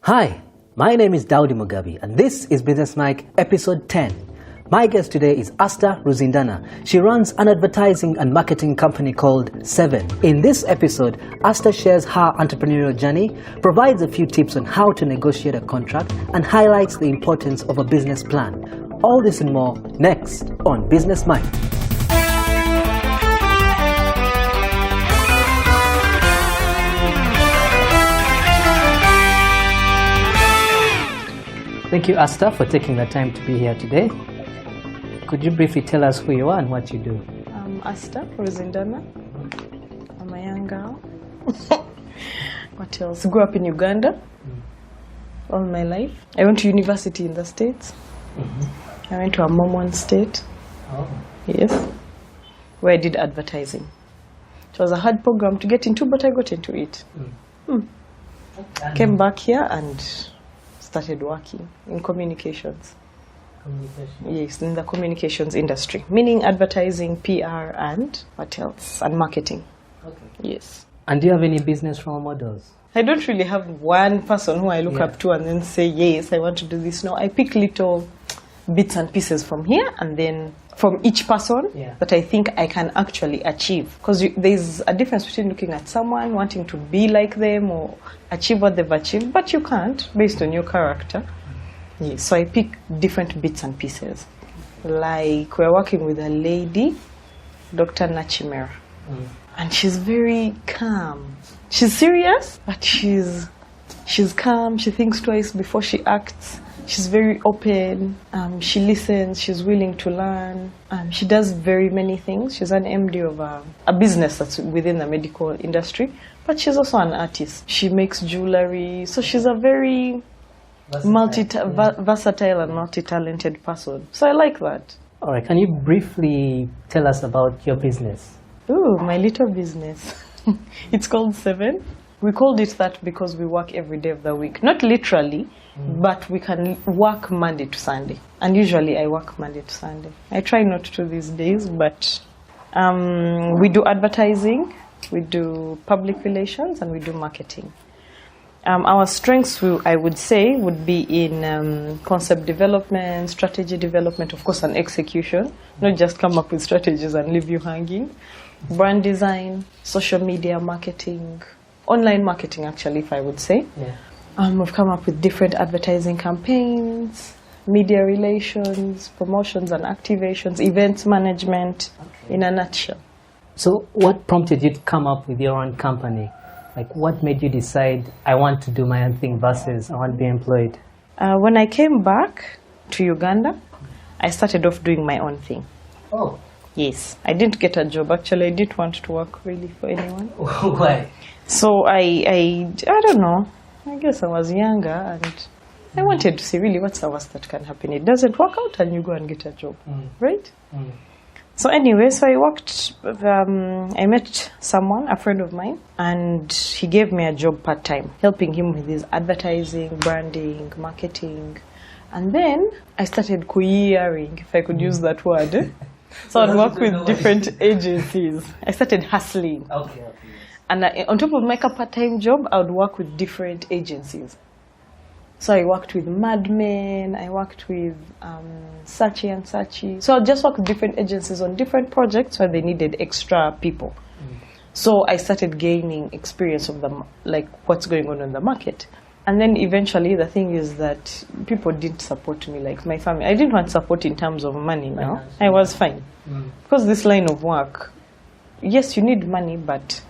Hi, my name is Daudi Mugabi and this is Business Mike episode 10. My guest today is Aster Ruzindana. She runs an advertising and marketing company called 7. In this episode, Aster shares her entrepreneurial journey, provides a few tips on how to negotiate a contract, and highlights the importance of a business plan. All this and more next on Business Mike. Thank you, Aster, for taking the time to be here today. Could you briefly tell us who you are and what you do? I'm Aster Ruzindana. I'm a young girl. What else? Grew up in Uganda all my life. I went to university in the States. I went to a Mormon state. Oh. Yes. Where I did advertising. It was a hard program to get into, but I got into it. Came back here and started working in communications. Yes, in the communications industry, meaning advertising, PR, and what else? And marketing. Okay. Yes. And do you have any business role models? I don't really have one person who I look up to and then say, yes, I want to do this. No, I pick little bits and pieces from here and then from each person that I think I can actually achieve. Because there's a difference between looking at someone, wanting to be like them or achieve what they've achieved, but you can't based on your character. Yes, so I pick different bits and pieces. Like we're working with a lady, Dr. Nachimera. And she's very calm. She's serious, but she's calm. She thinks twice before she acts. She's very open. She listens. She's willing to learn. She does very many things. She's an MD of a business that's within the medical industry, but she's also an artist. She makes jewelry. So she's a very versatile and multi-talented person. So I like that. All right, can you briefly tell us about your business? Ooh, my little business. It's called 7. We called it that because we work every day of the week. Not literally, but we can work Monday to Sunday. And usually I work Monday to Sunday. I try not to these days, but we do advertising, we do public relations, and we do marketing. Our strengths, I would say, would be in concept development, strategy development, of course, and execution. Not just come up with strategies and leave you hanging. Brand design, social media marketing, online marketing, actually, if I would say. We've come up with different advertising campaigns, media relations, promotions and activations, events management, in a nutshell. So what prompted you to come up with your own company? Like, what made you decide, I want to do my own thing versus I want to be employed? When I came back to Uganda, I started off doing my own thing. Oh. Yes. I didn't get a job. Actually, I didn't want to work really for anyone. Why? So I don't know. I guess I was younger and I wanted to see really what's the worst that can happen. It doesn't work out and you go and get a job, right? So anyway, so I worked, I met someone, a friend of mine, and he gave me a job part-time, helping him with his advertising, branding, marketing. And then I started kuiering, if I could use that word. So I'd work with different agencies. I started hustling. Okay. And on top of my part-time job, I would work with different agencies. So I worked with Mad Men, I worked with Sachi and Sachi. So I just worked with different agencies on different projects where they needed extra people. So I started gaining experience of them, like what's going on in the market. And then eventually the thing is that people didn't support me, like my family. I didn't want support in terms of money now. I was fine. Because this line of work, yes, you need money, but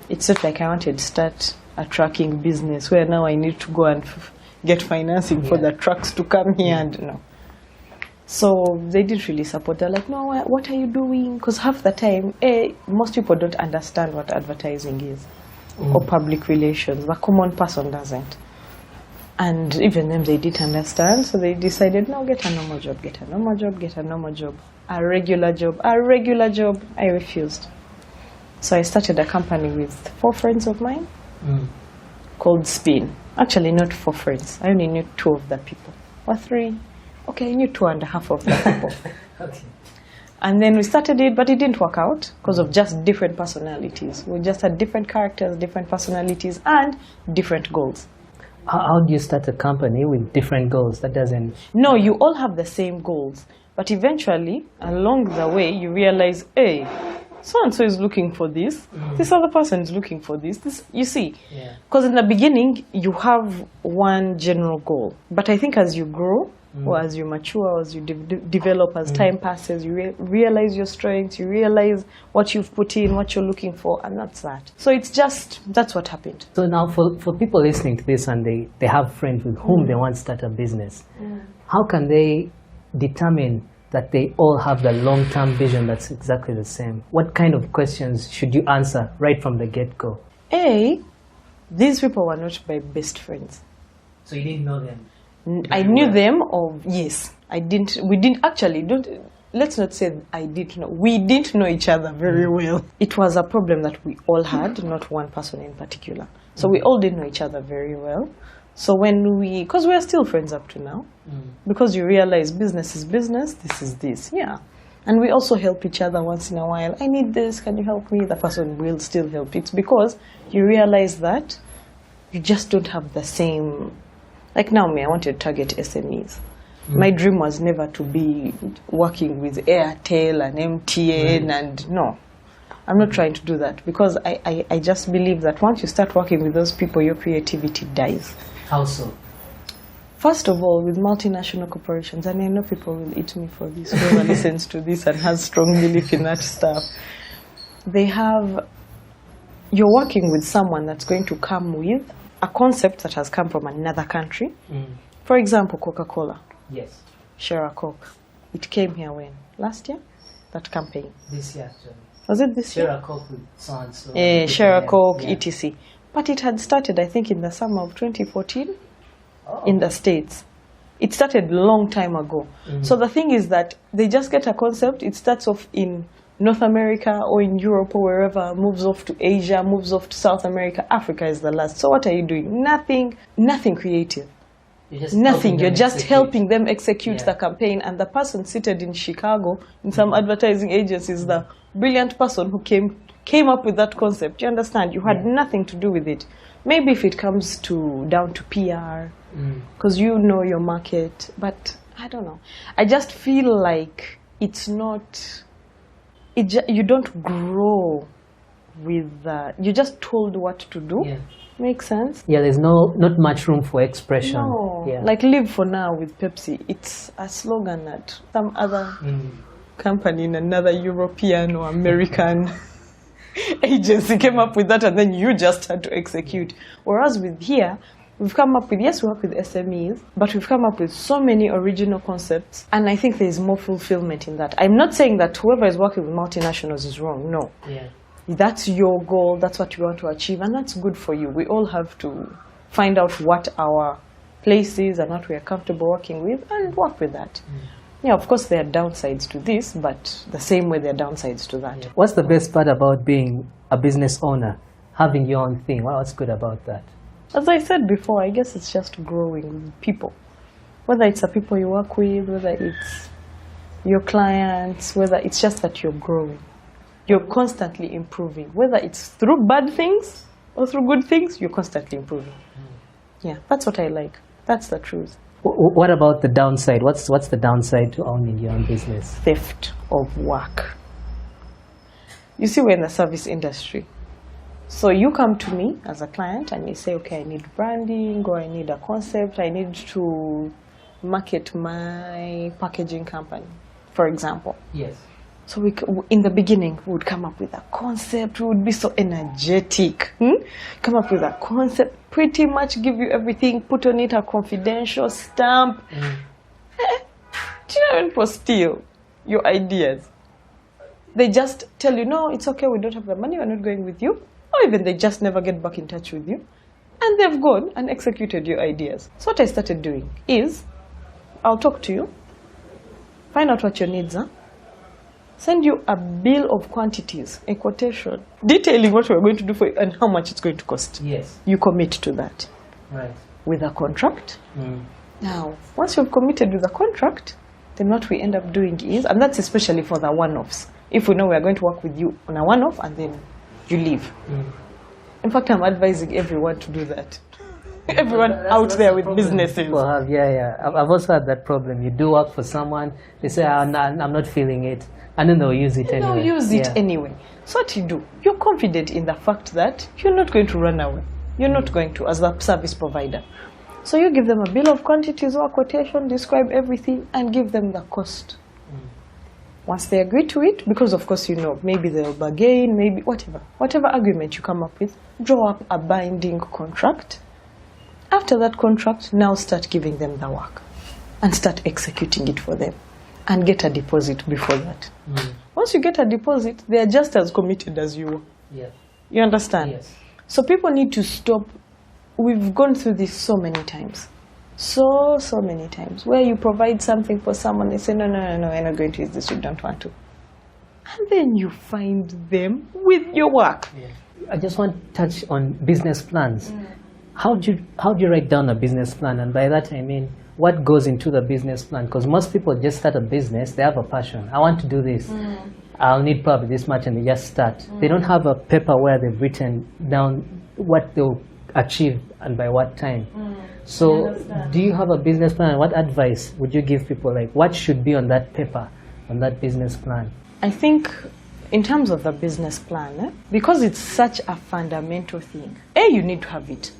it's not like I wanted to start a trucking business where now I need to go and get financing for the trucks to come here and no. So they didn't really support. They're like, no, what are you doing? Because half the time, most people don't understand what advertising is or public relations. The common person doesn't. And even them, they didn't understand. So they decided, no, get a normal job, get a normal job, get a normal job. A regular job. I refused. So I started a company with 4 friends of mine called Spin. Actually, not 4 friends. I only knew 2 of the people. Or 3. Okay, I knew 2.5 of the people. Okay. And then we started it, but it didn't work out because of just different personalities. We just had different characters, different personalities, and different goals. How do you start a company with different goals? That doesn't... No, you all have the same goals. But eventually, along the way, you realize, hey, so-and-so is looking for this. This other person is looking for this. You see. Because in the beginning, you have one general goal. But I think as you grow, or as you mature, or as you develop, as time passes, you realize your strengths, you realize what you've put in, what you're looking for, and that's that. So it's just, that's what happened. So now for people listening to this and they have friends with whom they want to start a business, how can they determine that they all have the long-term vision that's exactly the same? What kind of questions should you answer right from the get-go? A, these people were not my best friends. So you didn't know them? I knew them, yes. Let's not say I didn't know. We didn't know each other very well. It was a problem that we all had, not one person in particular. So we all didn't know each other very well. So because we're still friends up to now, because you realize business is business, this is this, yeah. And we also help each other once in a while. I need this, can you help me? The person will still help. It's because you realize that you just don't have the same... Like now, I wanted to target SMEs. My dream was never to be working with Airtel and MTN and no. I'm not trying to do that because I just believe that once you start working with those people, your creativity dies. How so? First of all, with multinational corporations, and I know people will eat me for this, whoever listens to this and has strong belief in that stuff, you're working with someone that's going to come with a concept that has come from another country. For example, Coca-Cola. Yes. Share a Coke. It came here when? Last year? That campaign. This year, actually. Was it this year? Share a Coke with so-and-so. Share a Coke, etc. But it had started, I think, in the summer of 2014 in the States. It started a long time ago. So the thing is that they just get a concept. It starts off in North America or in Europe or wherever, moves off to Asia, moves off to South America. Africa is the last. So what are you doing? Nothing creative. Nothing. You're just helping them execute the campaign. And the person seated in Chicago in some advertising agency is the brilliant person who came up with that concept. You understand? You had nothing to do with it. Maybe if it comes down to PR, because you know your market. But I don't know. I just feel like it's not... you don't grow with you're just told what to do. Makes sense? Yeah, there's not much room for expression. No. Like Live for Now with Pepsi. It's a slogan that some other company in another European or American agency came up with that, and then you just had to execute. Whereas with here, we've come up with, yes, we work with SMEs, but we've come up with so many original concepts, and I think there's more fulfillment in that. I'm not saying that whoever is working with multinationals is wrong, no. That's your goal, that's what you want to achieve, and that's good for you. We all have to find out what our place is and what we are comfortable working with, and work with that. Yeah, of course there are downsides to this, but the same way there are downsides to that. What's the best part about being a business owner, having your own thing? What's good about that? As I said before, I guess it's just growing with people. Whether it's the people you work with, whether it's your clients, whether it's just that you're growing. You're constantly improving. Whether it's through bad things or through good things, you're constantly improving. Yeah, that's what I like. That's the truth. What about the downside? What's the downside to owning your own business? Theft of work. You see, we're in the service industry. So you come to me as a client and you say, okay, I need branding, or I need a concept, I need to market my packaging company, for example. Yes. So in the beginning, we would come up with a concept, we would be so energetic. Come up with a concept, pretty much give you everything, put on it a confidential stamp. Do you know, people steal your ideas? They just tell you, no, it's okay, we don't have the money, we're not going with you. Or even they just never get back in touch with you. And they've gone and executed your ideas. So what I started doing is, I'll talk to you, find out what your needs are, send you a bill of quantities, a quotation, detailing what we're going to do for you and how much it's going to cost. Yes. You commit to that. Right. With a contract. Now, once you've committed with a contract, then what we end up doing is, and that's especially for the one-offs, if we know we're going to work with you on a one-off and then you leave. In fact, I'm advising everyone to do that. Everyone out there with businesses. People have, yeah. I've also had that problem. You do work for someone, they say, I'm not feeling it, and then they'll use it anyway. They'll use it anyway. So what you do, you're confident in the fact that you're not going to run away. You're not going to, as a service provider. So you give them a bill of quantities or a quotation, describe everything, and give them the cost. Once they agree to it, because of course you know, maybe they'll bargain, maybe whatever agreement you come up with, draw up a binding contract. After that contract, now start giving them the work and start executing it for them and get a deposit before that. Once you get a deposit, they are just as committed as you are. Yeah. You understand? Yes. So people need to stop. We've gone through this so many times. So many times. Where you provide something for someone, they say, no, I'm not going to use this, you don't want to. And then you find them with your work. Yeah. I just want to touch on business plans. How do you write down a business plan? And by that I mean, what goes into the business plan? Because most people just start a business, they have a passion. I want to do this. I'll need probably this much, and they just start. They don't have a paper where they've written down what they'll achieve and by what time. So do you have a business plan? What advice would you give people? Like, what should be on that paper, on that business plan? I think in terms of the business plan, because it's such a fundamental thing, A, you need to have it.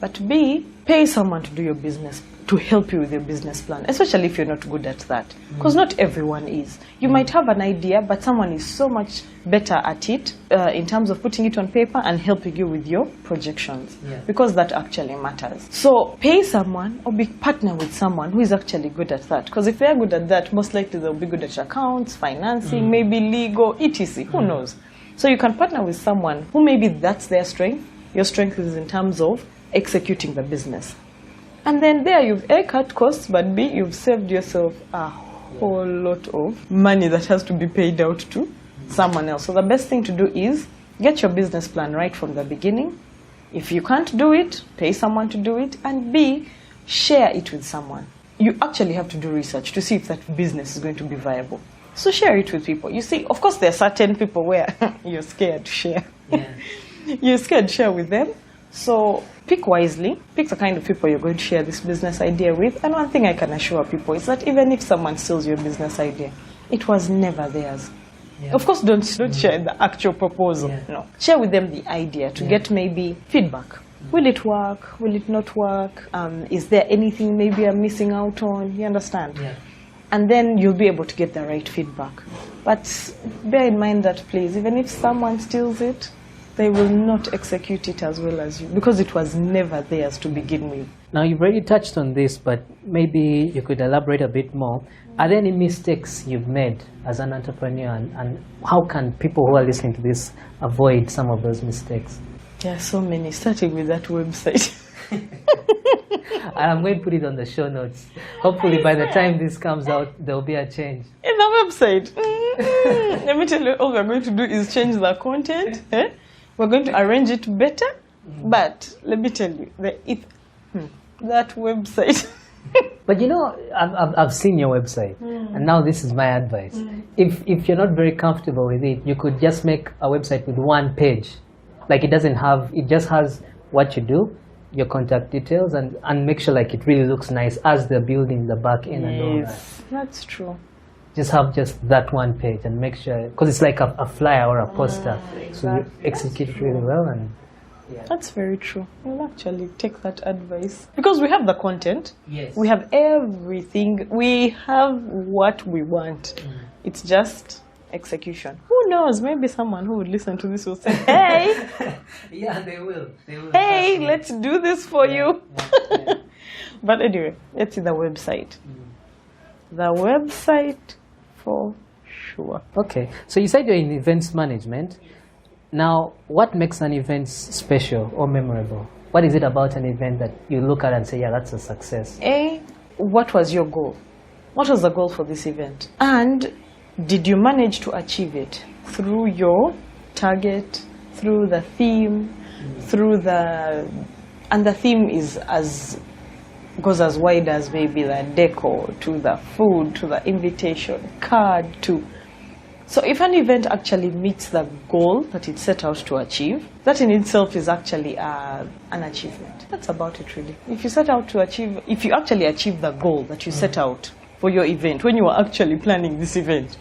But B, pay someone to do your business, to help you with your business plan, especially if you're not good at that. Because not everyone is. You might have an idea, but someone is so much better at it in terms of putting it on paper and helping you with your projections. Because that actually matters. So pay someone or partner with someone who is actually good at that. Because if they're good at that, most likely they'll be good at accounts, financing, maybe legal, etc. Who knows? So you can partner with someone who maybe that's their strength. Your strength is in terms of executing the business. And then there you've A, cut costs, but B, you've saved yourself a whole lot of money that has to be paid out to someone else. So the best thing to do is get your business plan right from the beginning. If you can't do it, pay someone to do it. And B, share it with someone. You actually have to do research to see if that business is going to be viable. So share it with people. You see, of course, there are certain people where you're scared to share. You're scared to share with them. So pick wisely, pick the kind of people you're going to share this business idea with. And one thing I can assure people is that even if someone steals your business idea, it was never theirs. Of course, don't share the actual proposal. No, share with them the idea to get maybe feedback. Will it work? Will it not work? Is there anything maybe I'm missing out on? You understand? And then you'll be able to get the right feedback. But bear in mind that, please, even if someone steals it, they will not execute it as well as you, because it was never theirs to begin with. Now, you've already touched on this, but maybe you could elaborate a bit more. Are there any mistakes you've made as an entrepreneur, and how can people who are listening to this avoid some of those mistakes? There are so many, starting with that website. I'm going to put it on the show notes. Hopefully by the time this comes out, there will be a change. In the website, let me tell you, all we're going to do is change the content. We're going to arrange it better, but let me tell you, that website. But you know, I've seen your website, and now this is my advice. If you're not very comfortable with it, you could just make a website with one page. Like, it just has what you do, your contact details, and make sure like it really looks nice as they're building the back end and all that. That's true. Just have just that one page and make sure, because it's like a flyer or a poster, so you execute it really well. And that's very true. We'll actually take that advice, because we have the content, we have everything, we have what we want. It's just execution. Who knows, maybe someone who would listen to this will say, hey, they will. Hey, let's do this for you. But anyway, let's see the website. The website for sure. Okay, so you said you're in events management. Now, what makes an event special or memorable? What is it about an event that you look at and say, yeah, that's a success? What was your goal? What was the goal for this event? And did you manage to achieve it through your target, through the theme, and the theme goes as wide as maybe the decor, to the food, to the invitation card, to So if an event actually meets the goal that it set out to achieve, that in itself is actually an achievement. That's about it, really. If you actually achieve the goal that you set out for your event, when you are actually planning this event,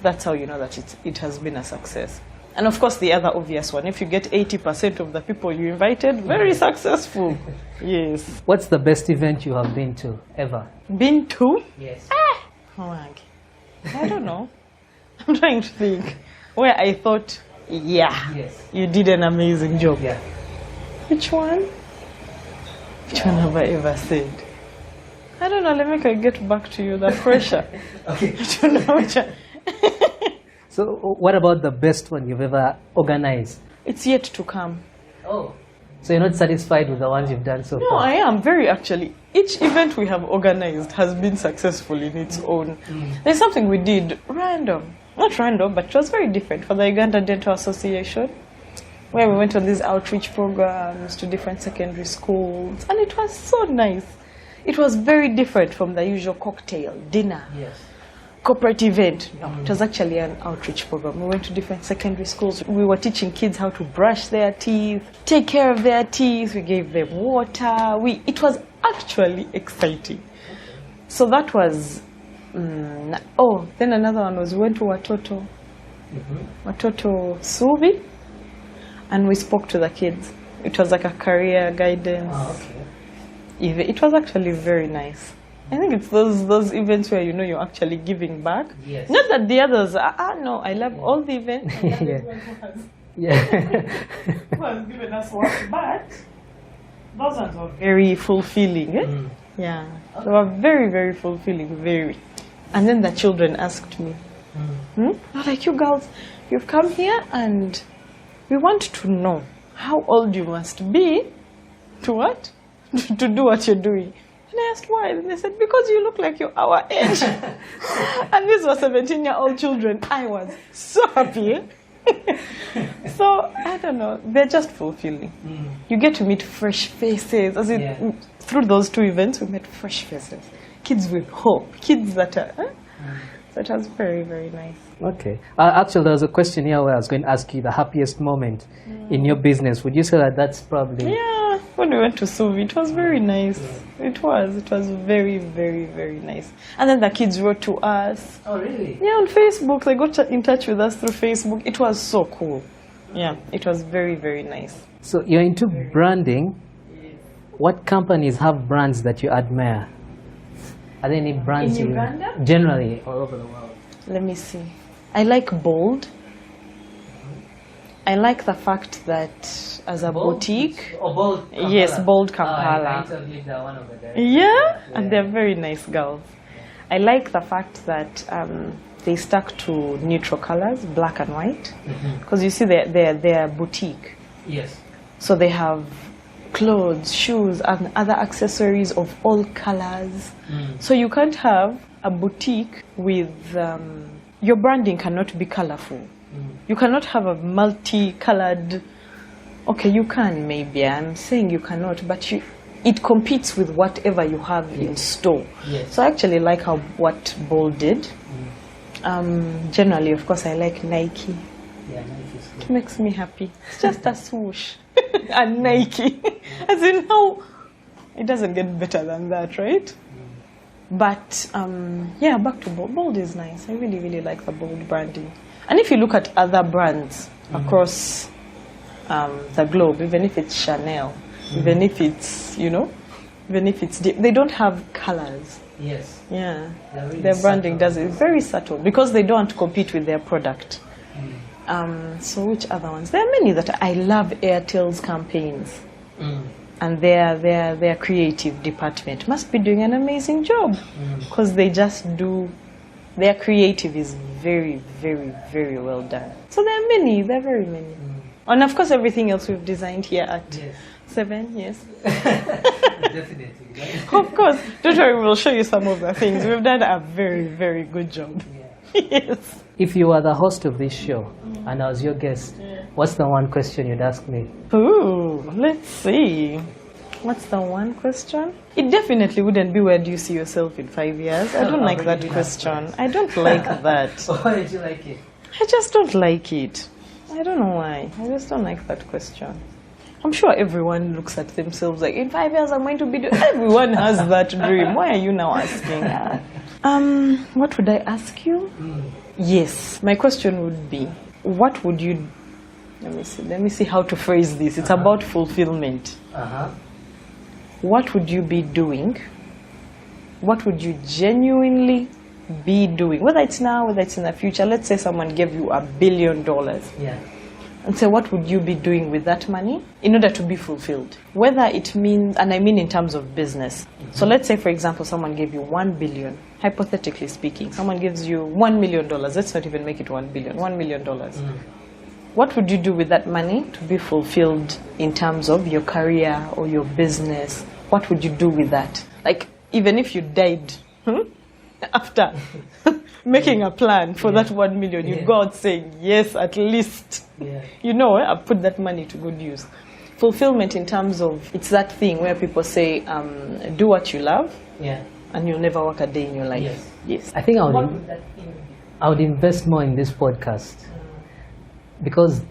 that's how you know that it has been a success. And of course, the other obvious one, if you get 80% of the people you invited, very successful. Yes. What's the best event you have been to ever? Been to? Yes. I don't know. I'm trying to think where I thought, Yes. you did an amazing job. Yeah. Which one? Which one have I ever said? I don't know. Let me get back to you. The pressure. Okay. I don't know which one. So what about the best one you've ever organized? It's yet to come. Oh. So you're not satisfied with the ones you've done so No, far? I am very actually. Each event we have organized has been successful in its own. There's something we did random. Not random, but it was very different for the Uganda Dental Association, where we went on these outreach programs to different secondary schools, and it was so nice. It was very different from the usual cocktail, dinner, Yes. corporate event. No, it was actually an outreach program. We went to different secondary schools. We were teaching kids how to brush their teeth, take care of their teeth. We gave them water. It was actually exciting. So that was... then another one was we went to Watoto Suvi, and we spoke to the kids. It was like a career guidance. It was actually very nice. I think it's those events where you're actually giving back. Yes. Not that the others no, I love all the events. Who has given us work, but those ones were very fulfilling. Yeah, they were very, very fulfilling, very. And then the children asked me, They're like, you girls, you've come here and we want to know how old you must be to what? To do what you're doing. And I asked why, and they said, because you look like you're our age. And these were 17-year-old children. I was so happy. So, I don't know, they're just fulfilling. You get to meet fresh faces. Through those two events, we met fresh faces. Kids with hope, kids that are... So it was very, very nice. Okay. Actually, there was a question here where I was going to ask you the happiest moment in your business. Would you say that that's probably... Yeah, when we went to Suvi, it was very nice. It was very, very, very nice. And then the kids wrote to us. Oh, really? Yeah, on Facebook. They got in touch with us through Facebook. It was so cool. Yeah, it was very, very nice. So you're into branding. What companies have brands that you admire? Are there any brands In Uganda? Generally all over the world? Let me see. I like Bold. I like the fact that as a boutique... Oh, Bold Kampala. Yes, Bold Kampala. I interviewed that one over there. Yeah, and they're very nice girls. I like the fact that they stuck to neutral colors, black and white. Because you see, they're boutique. Yes. So they have clothes, shoes, and other accessories of all colors. So you can't have a boutique with... your branding cannot be colorful. You cannot have a multicolored... Okay, you can maybe. I'm saying you cannot, but it competes with whatever you have in store. Yes. So I actually like what Bold did. Generally, of course, I like Nike. Yeah, Nike is good. It makes me happy. It's just a swoosh. And Nike. As in how it doesn't get better than that, right? But yeah, back to Bold. Bold is nice. I really, really like the Bold branding. And if you look at other brands across the globe, even if it's Chanel, even if it's, they don't have colors. Yes. Yeah. Really Their branding subtle. does it very subtle because they don't want to compete with their product. So which other ones? There are many that I love. Airtel's campaigns. And their creative department must be doing an amazing job because they just do, their creative is very, very, very well done. So there are many, there are very many. And of course everything else we've designed here at 7, yes. Definitely. Right? Of course, don't worry, we'll show you some of the things. We've done a very, very good job. Yes. If you were the host of this show and I was your guest, what's the one question you'd ask me? Ooh, let's see. What's the one question? It definitely wouldn't be where do you see yourself in 5 years. I don't like that question. I don't like that. Why did you like it? I just don't like it. I don't know why. I just don't like that question. I'm sure everyone looks at themselves like, in 5 years I'm going to be doing... Everyone has that dream. Why are you now asking? What would I ask you? Yes, my question would be, what would you... Let me see how to phrase this. It's about fulfillment. What would you be doing? What would you genuinely be doing? Whether it's now, whether it's in the future. Let's say someone gave you $1 billion. Yeah. And so what would you be doing with that money in order to be fulfilled? Whether it means, and I mean in terms of business. So let's say, for example, someone gave you 1 billion, hypothetically speaking. Someone gives you $1 million. Let's not even make it 1 billion, $1 million. What would you do with that money to be fulfilled in terms of your career or your business? What would you do with that? Like, even if you died after making a plan for that 1 million, you'd go out saying, yes, at least, I've put that money to good use. Fulfillment in terms of, it's that thing where people say, do what you love, and you'll never work a day in your life. Yes. I think I would invest more in this podcast. Because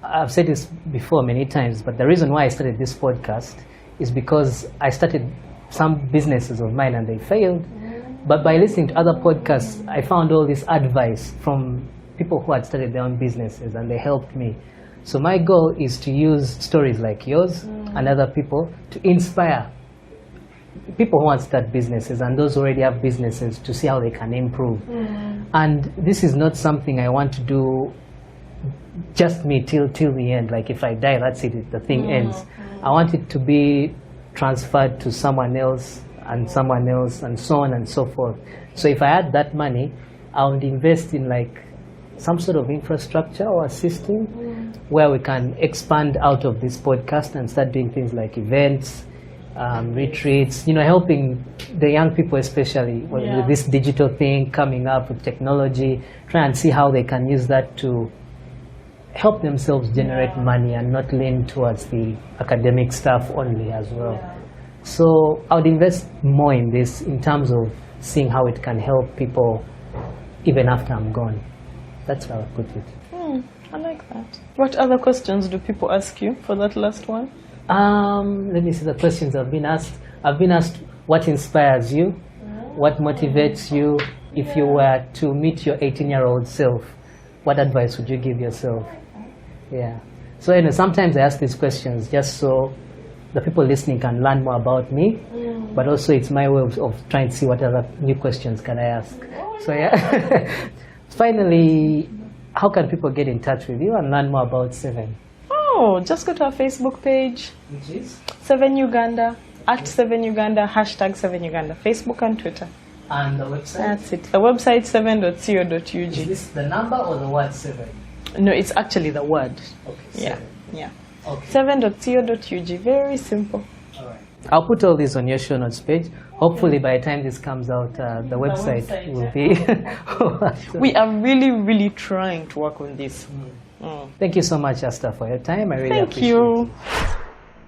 I've said this before many times, but the reason why I started this podcast is because I started some businesses of mine and they failed. But by listening to other podcasts, I found all this advice from people who had started their own businesses and they helped me. So my goal is to use stories like yours and other people to inspire people who want to start businesses and those who already have businesses to see how they can improve. And this is not something I want to do just me till the end. Like if I die, that's it, the thing ends. I want it to be transferred to someone else and someone else and so on and so forth. So if I had that money, I would invest in like some sort of infrastructure or a system where we can expand out of this podcast and start doing things like events, retreats, helping the young people especially with this digital thing coming up with technology, try and see how they can use that to help themselves generate money and not lean towards the academic stuff only as well. So I would invest more in this in terms of seeing how it can help people even after I'm gone. That's how I put it. I like that. What other questions do people ask you for that last one? Let me see the questions I've been asked. I've been asked what inspires you, what motivates you. If you were to meet your 18-year-old self, what advice would you give yourself? Yeah. So sometimes I ask these questions just so the people listening can learn more about me, but also it's my way of trying to see what other new questions can I ask. So yeah. Finally, how can people get in touch with you and learn more about Seven? Oh, just go to our Facebook page. Which is? 7 Uganda, @7Uganda, #7Uganda, Facebook and Twitter. And the website? That's it. The website 7.co.ug. Is this the number or the word 7? No, it's actually the word. Okay. Yeah. Okay. 7.co.ug. Very simple. All right. I'll put all this on your show notes page. Hopefully by the time this comes out, the website will be... We are really, really trying to work on this. Thank you so much, Aster, for your time. I really appreciate it. Thank you.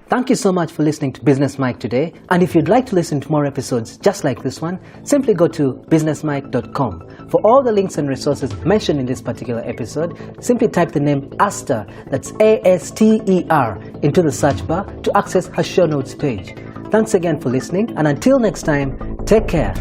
Thank you so much for listening to Business Mike today. And if you'd like to listen to more episodes just like this one, simply go to businessmike.com. For all the links and resources mentioned in this particular episode, simply type the name Aster, that's A-S-T-E-R, into the search bar to access her show notes page. Thanks again for listening, and until next time, take care.